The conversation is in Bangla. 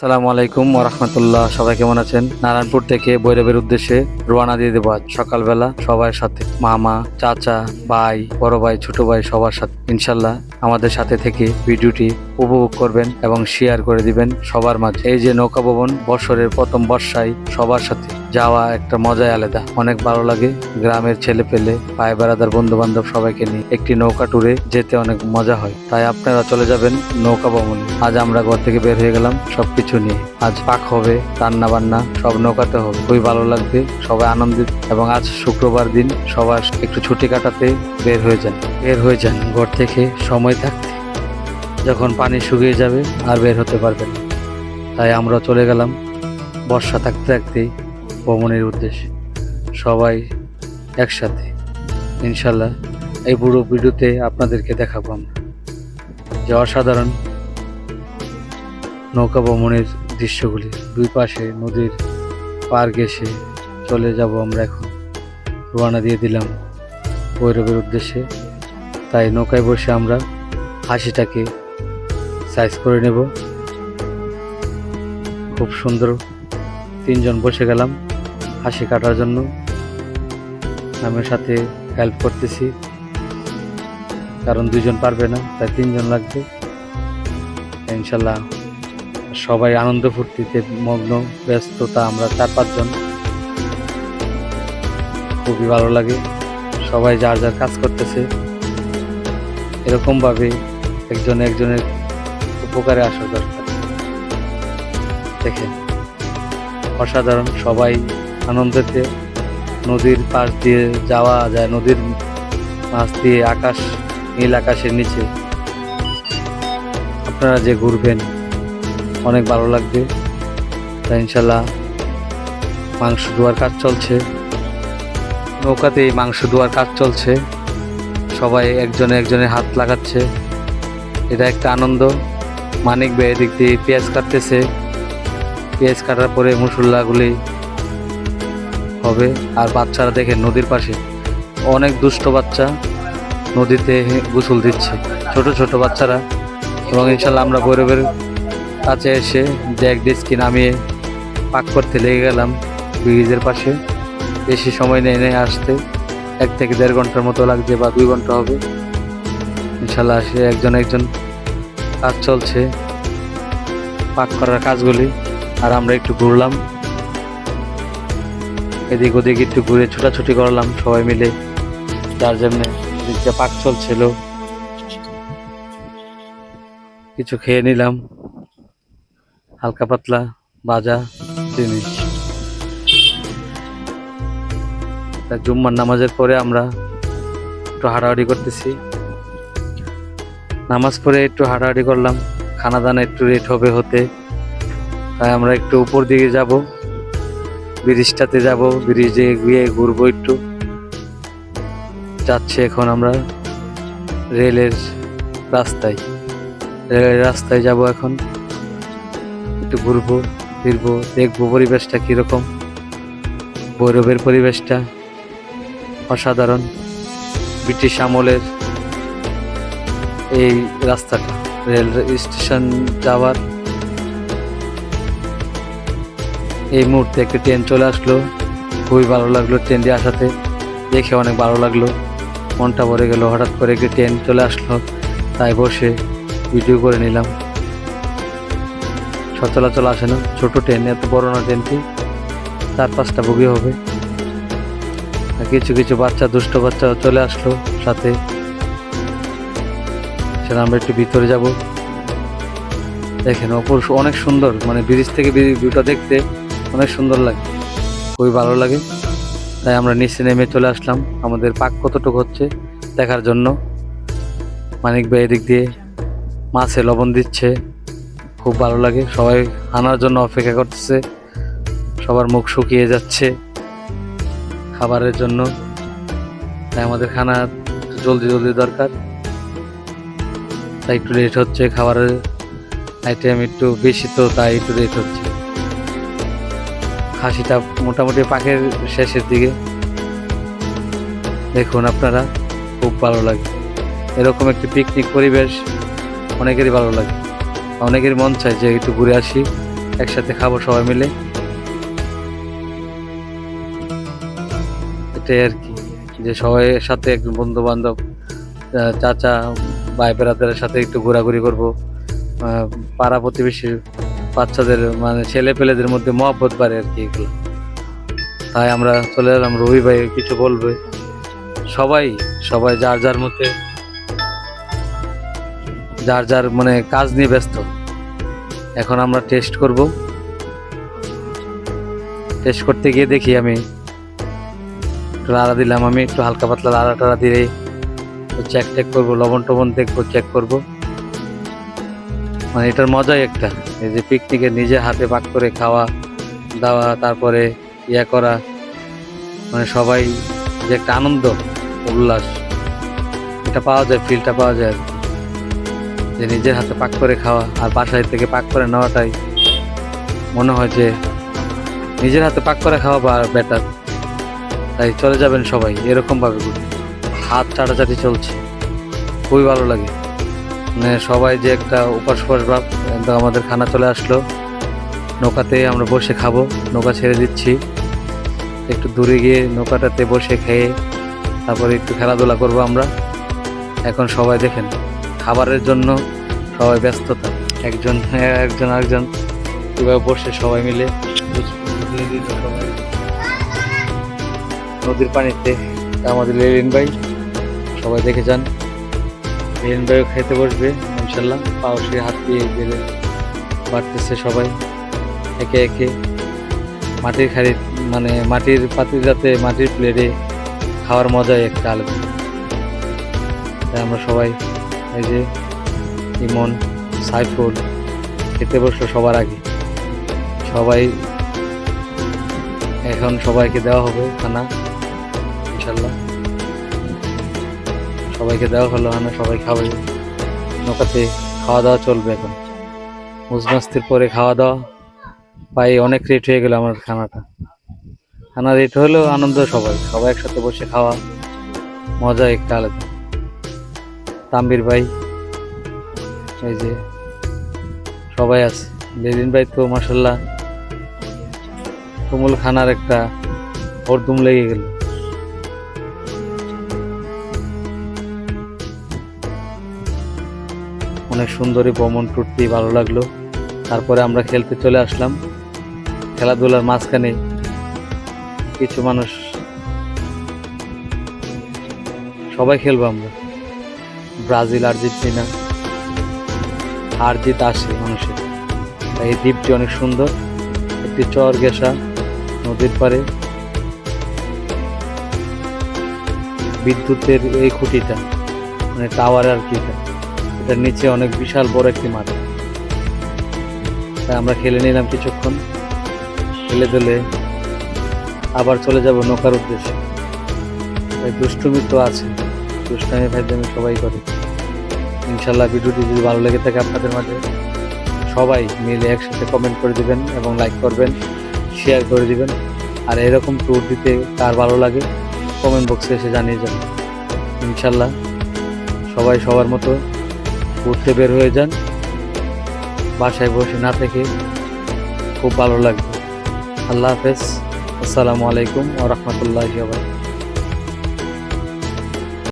আসসালামু আলাইকুম ওয়া রাহমাতুল্লাহ। সবাই কেমন আছেন? নারায়ণপুর থেকে ভৈরবের উদ্দেশ্যে রওনা দিয়ে দেবো আজ সকালবেলা সবার সাথে, মামা, চাচা, ভাই, বড় ভাই, ছোট ভাই সবার সাথে। ইনশাল্লাহ আমাদের সাথে থেকে ভিডিওটি উপভোগ করবেন এবং শেয়ার করে দিবেন সবার মাঝে। এই যে নৌকা ভবন বছরের প্রথম বর্ষায় সবার সাথে যাওয়া একটা মজাই আলাদা, অনেক ভালো লাগে। গ্রামের ছেলে পেলে, ভাই বেড়াদার, বন্ধু বান্ধব সবাইকে নিয়ে একটি নৌকা ট্যুরে যেতে অনেক মজা হয়। তাই আপনারা চলে যাবেন নৌকা ভ্রমণে। আজ আমরা ঘর থেকে বের হয়ে গেলাম সবকিছু নিয়ে। আজ পাক হবে, রান্না বান্না সব নৌকাতে হবে, খুবই ভালো লাগবে, সবাই আনন্দিত। এবং আজ শুক্রবার দিন, সবার একটু ছুটি কাটাতে বের হয়ে যান ঘর থেকে সময় থাকতে। যখন পানি শুকিয়ে যাবে আর বের হতে পারবেন। তাই আমরা চলে গেলাম বর্ষা থাকতে থাকতেই ভ্রমণের উদ্দেশ্যে, সবাই একসাথে। ইনশাল্লাহ এই পুরো ভিডিওতে আপনাদেরকে দেখাবো আমরা যে অসাধারণ নৌকা ভ্রমণের দৃশ্যগুলি। দুই পাশে নদীর পার ঘেঁষে চলে যাব আমরা। এখন রওনা দিয়ে দিলাম ভৈরবের উদ্দেশ্যে। তাই নৌকায় বসে আমরা হাসিটাকে সাইজ করে নেব। খুব সুন্দর, তিনজন বসে গেলাম হাসি কাটার জন্য। আমার সাথে হেল্প করতেছি, কারণ দুজন পারবে না, তাই তিনজন লাগবে। ইনশাল্লাহ সবাই আনন্দ ফুর্তিতে মগ্ন, ব্যস্ততা। আমরা 4-5 জন, খুবই ভালো লাগে। সবাই যার যার কাজ করতেছে। এরকমভাবে একজনের উপকারে আসা দরকার। দেখেন অসাধারণ, সবাই আনন্দেতে। নদীর পাশ দিয়ে যাওয়া যায়, নদীর মাছ দিয়ে আকাশ, নীল আকাশের নিচে আপনারা যে ঘুরবেন অনেক ভালো লাগবে। তাই ইনশাল্লাহ মাংস ধোয়ার কাজ চলছে, নৌকাতে মাংস ধোয়ার কাজ চলছে। সবাই একজনের হাত লাগাচ্ছে, এটা একটা আনন্দ। মানিক ভাই এদিক দিয়ে পেঁয়াজ কাটতেছে, পেঁয়াজ কাটার পরে মশলাগুলি হবে। আর বাচ্চারা দেখেন নদীর পাশে অনেক দুষ্ট বাচ্চা নদীতে গোসল দিচ্ছে, ছোট ছোট বাচ্চারা। এবং ইনশাল্লাহ আমরা ভৈরবের কাছে এসে জ্যাক ডিস্কি নামিয়ে পাক করতে লেগে গেলাম ব্রিজের পাশে। বেশি সময় নেই আসতে, 1 থেকে 1.5 ঘন্টার মতো লাগছে, বা 2 ঘন্টা হবে। ইনশাল্লাহ আসে একজন কাজ চলছে, পাক করার কাজগুলি। আর আমরা একটু ঘুরলাম, এদিক ওদিক একটু ঘুরে ছোটাছুটি করলাম সবাই মিলে, যার জন্য এদিকটা পাক চলছিল। কিছু খেয়ে নিলাম, হালকা পাতলা ভাজা জিনিস। জুম্মার নামাজের পরে আমরা একটু হাঁটাহাঁটি করতেছি। নামাজ পড়ে একটু হাঁটাহাঁটি করলাম, খানা দানা একটু লেট হবে হতে। তাই আমরা একটু উপর দিকে যাব, ব্রিজটাতে যাব, ব্রিজে গিয়ে ঘুরবো একটু। যাচ্ছে এখন আমরা রেলের রাস্তায় যাব। এখন একটু ঘুরবো ফিরবো, দেখবো পরিবেশটা কিরকম। ভৈরবের পরিবেশটা অসাধারণ। ব্রিটিশ আমলের এই রাস্তাটা রেল স্টেশন যাওয়ার। এই মুহূর্তে একটি ট্রেন চলে আসলো, খুবই ভালো লাগলো ট্রেন দিয়ে আসাতে, দেখে অনেক ভালো লাগলো, মনটা ভরে গেল। হঠাৎ করে একটি ট্রেন চলে আসলো, তাই বসে ভিডিও করে নিলাম। সচলাচল আসে না ছোট ট্রেন, এত বড় না ট্রেনটি, 4-5টা বগি হবে। আর কিছু কিছু বাচ্চা, দুষ্ট বাচ্চা চলে আসলো সাথে। সেটা আমরা একটু ভিতরে যাব। দেখেন অপর অনেক সুন্দর, মানে ব্রিজ থেকে ভিউটা দেখতে অনেক সুন্দর লাগে, খুবই ভালো লাগে। তাই আমরা নিচে নেমে চলে আসলাম আমাদের পাক কতটুকু হচ্ছে দেখার জন্য। মানিক ভাই এদিক দিয়ে মাছে লবণ দিচ্ছে, খুব ভালো লাগে। সবাই আনার জন্য অপেক্ষা করতেছে, সবার মুখ শুকিয়ে যাচ্ছে খাবারের জন্য। তাই আমাদের খানা জলদি দরকার, তাই একটু লেট হচ্ছে। খাবারের আইটেম একটু বেশি, তো তাই একটু লেট হচ্ছে। খাসিটা মোটামুটি পাকের শেষের দিকে। দেখুন আপনারা, খুব ভালো লাগে। এরকম একটি পিকনিক পরিবেশ অনেকেরই ভালো লাগে, অনেকেরই মন চায় যে একটু ঘুরে আসি, একসাথে খাবো সবাই মিলে, এটাই আর কি। যে সবাই সাথে একজন বন্ধু বান্ধব, চাচা ভাই বেড়াদের সাথে একটু ঘোরাঘুরি করবো, পাড়া প্রতিবেশী বাচ্চাদের মানে ছেলে পেলেদের মধ্যে মহব্বত বাড়ে আর কি এগুলো। তাই আমরা চলে এলাম। রবি ভাই কিছু বলবে? সবাই সবাই যার যার মধ্যে যার যার মানে কাজ নিয়ে ব্যস্ত। এখন আমরা টেস্ট করব। টেস্ট করতে গিয়ে দেখি আমি একটু লাড়া দিলাম, আমি একটু হালকা পাতলা লাড়া টাড়া দিয়ে চেক টেক করবো, লবণ টবণ দেখবো, চেক করব। মানে এটার মজাই একটা, এই যে পিকনিকে নিজে হাতে পাক করে খাওয়া দাওয়া, তারপরে ইয়া করা, মানে সবাই যে একটা আনন্দ উল্লাস এটা পাওয়া যায়, ফিলটা পাওয়া যায় আর কি। যে নিজের হাতে পাক করে খাওয়া আর বাসায় থেকে পাক করে নেওয়াটাই মনে হয় যে নিজের হাতে পাক করে খাওয়া বা বেটার। তাই চলে যাবেন সবাই এরকমভাবে ঘুরতে। হাত চাটাচাটি চলছে, খুবই ভালো লাগে। মানে সবাই যে একটা উপাস ভাব, একদম আমাদের খানা চলে আসলো। নৌকাতে আমরা বসে খাবো, নৌকা ছেড়ে দিচ্ছি, একটু দূরে গিয়ে নৌকাটাতে বসে খেয়ে তারপরে একটু খেলাধুলা করবো আমরা। এখন সবাই দেখেন খাবারের জন্য সবাই ব্যস্ততা, একজন আরেকজন কীভাবে বসে সবাই মিলে সবাই নদীর পানিতে। আমাদের লেলিন ভাই সবাই দেখে যান, লেলিন ভাইও খেতে বসবে ইনশাল্লাহ। পাউসে হাত দিয়ে বেড়ে বাড়তেছে সবাই একে একে। মাটির খাড়ি মানে মাটির পাতিলাতে মাটির প্লেটে খাওয়ার মজাই একটা আলাদা। তাই আমরা সবাই এই যে ইমন সাইফুল খেতে বসলো সবার আগে। সবাই এখন সবাইকে দেওয়া হবে খানা ইনশাল্লাহ। সবাইকে দেওয়া হলো খানা, সবাই খাবে। নৌকাতে খাওয়া দাওয়া চলবে এখন, মুজমাস্তির পরে খাওয়া দাওয়া। পাই অনেক রেট হয়ে গেল আমার খানা রেট হলেও আনন্দ, সবাই একসাথে বসে খাওয়া মজা একটা আলাদা। তাম্বির ভাই এই যে সবাই আছে, লেলিন ভাই তো মাসাল্লাহ তুমুল খানার একটা হরদুম লেগে গেল। অনেক সুন্দরী ভ্রমণ টুরটি ভালো লাগলো। তারপরে আমরা খেলতে চলে আসলাম। খেলাধুলার মাঝখানে কিছু মানুষ, সবাই খেলবো আমরা, ব্রাজিল আর্জেন্টিনা, হার জিত আসে মানুষের। এই দ্বীপটি অনেক সুন্দর, একটি চর ঘেঁষা নদীর পাড়ে। বিদ্যুতের এই খুঁটিটা মানে টাওয়ার আর কি, এটার নিচে অনেক বিশাল বড় একটি মাঠ। তাই আমরা খেলে নিলাম কিছুক্ষণ, খেলে দিলে আবার চলে যাব নৌকার উদ্দেশ্যে। তাই দুষ্টুমি তো আছে, দুষ্টামি ভাইজামি সবাই করে। ইনশাল্লাহ ভিডিওটি যদি ভালো লেগে থাকে আপনাদের মাঝে, সবাই মিলে একসাথে কমেন্ট করে দিবেন এবং লাইক করবেন, শেয়ার করে দিবেন। আর এরকম ট্যুর দিতে কার ভালো লাগে কমেন্ট বক্সে এসে জানিয়ে যান। ইনশাল্লাহ সবাই সবার মতো ঘুরতে বের হয়ে যান, বাসায় বসে না থেকে খুব ভালো লাগবে। আল্লাহ হাফেজ, আসসালামু আলাইকুম ওয়া রাহমাতুল্লাহি ওয়া বারাকাতুহু।